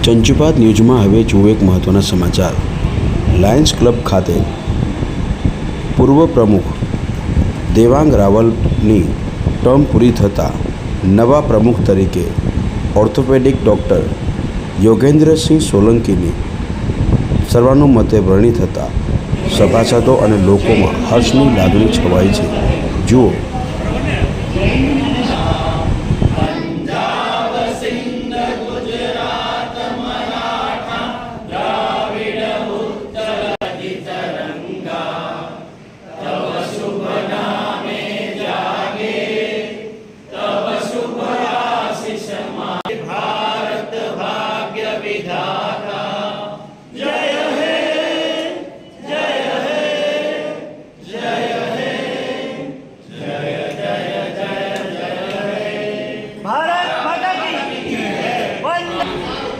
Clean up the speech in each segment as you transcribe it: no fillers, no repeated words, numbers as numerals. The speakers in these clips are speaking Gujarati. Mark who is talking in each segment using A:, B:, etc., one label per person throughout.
A: ચંચુપાત ન્યૂઝમાં હવે જુઓ એક મહત્ત્વના સમાચાર। લાયન્સ ક્લબ ખાતે પૂર્વ પ્રમુખ દેવાંગ રાવલની ટર્મ પૂરી થતાં નવા પ્રમુખ તરીકે ઓર્થોપેડિક ડૉક્ટર યોગેન્દ્રસિંહ સોલંકીની સર્વાનુમતે વરણી થતાં સભાસદો અને લોકોમાં હર્ષની લાગણી છવાઈ છે। જુઓ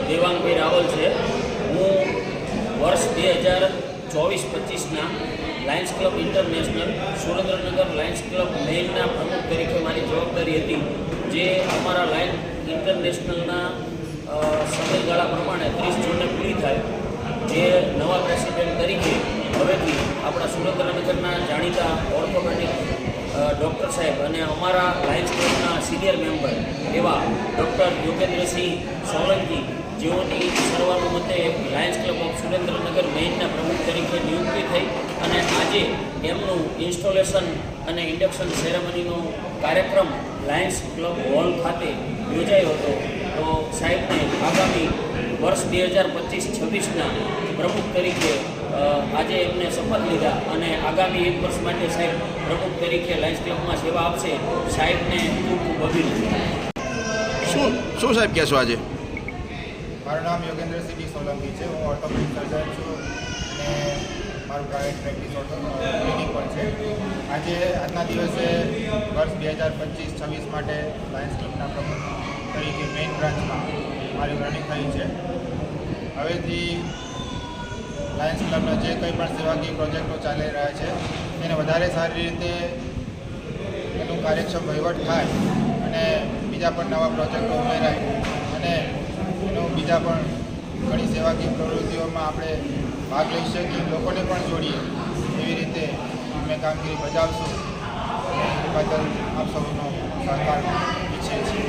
B: દેવાંગભાઈ રાવલ છે। હું વર્ષ 2024-25ના lions club international Surendranagar lions club મેઇનના પ્રમુખ તરીકે મારી જવાબદારી હતી, જે અમારા લાયન ઇન્ટરનેશનલના સમયગાળા પ્રમાણે 30 જૂને પૂરી થાય। જે નવા પ્રેસિડેન્ટ તરીકે હવેથી આપણા સુરેન્દ્રનગરના જાણીતા ઓર્થોપેડિક ડૉક્ટર સાહેબ અને અમારા લાયન્સ ક્લબના સિનિયર મેમ્બર એવા ડૉક્ટર યોગેન્દ્રસિંહ સોલંકી જેઓની સર્વાનુમતે લાયન્સ ક્લબ ઓફ સુરેન્દ્રનગર મેઇનના પ્રમુખ તરીકે નિયુક્તિ થઈ અને આજે એમનું ઇન્સ્ટોલેશન અને ઇન્ડક્શન સેરેમનીનો કાર્યક્રમ લાયન્સ ક્લબ હોલ ખાતે યોજાયો હતો। તો સાહેબને આગામી વર્ષ 2025-26ના પ્રમુખ તરીકે આજે એમને શપથ લીધા અને આગામી 1 વર્ષ માટે સાહેબ પ્રમુખ તરીકે લાયન્સ ક્લબમાં સેવા આપશે। સાહેબને ખૂબ ખૂબ અભિનંદન।
C: શું સાહેબ કહેશો આજે?
D: મારું નામ યોગેન્દ્રસિંહ સોલંકી છે। હું ઓર્થોપેડિક સર્જન છું અને મારું પ્રાઇવેટ પ્રેક્ટિસ ક્લિનિક પણ છે। આજના દિવસે વર્ષ 2025-26 માટે લાયન્સ ક્લબના પ્રમુખ તરીકે મેઇન બ્રાન્ચમાં મારી વરણી થઈ છે। હવેથી લાયન્સ ક્લબના જે કંઈ પણ સેવાકીય પ્રોજેક્ટો ચાલી રહ્યા છે એને વધારે સારી રીતે એનું કાર્યક્ષમ વહીવટ થાય અને બીજા પણ નવા પ્રોજેક્ટો ઉમેરાય અને એનું બીજા પણ ઘણી સેવાકીય પ્રવૃત્તિઓમાં આપણે ભાગ લઈ શકીએ, લોકોને પણ જોડીએ, એવી રીતે અમે કામગીરી બજાવશું અને એ બદલ આપ સૌનો સહકાર ઈચ્છીએ છીએ।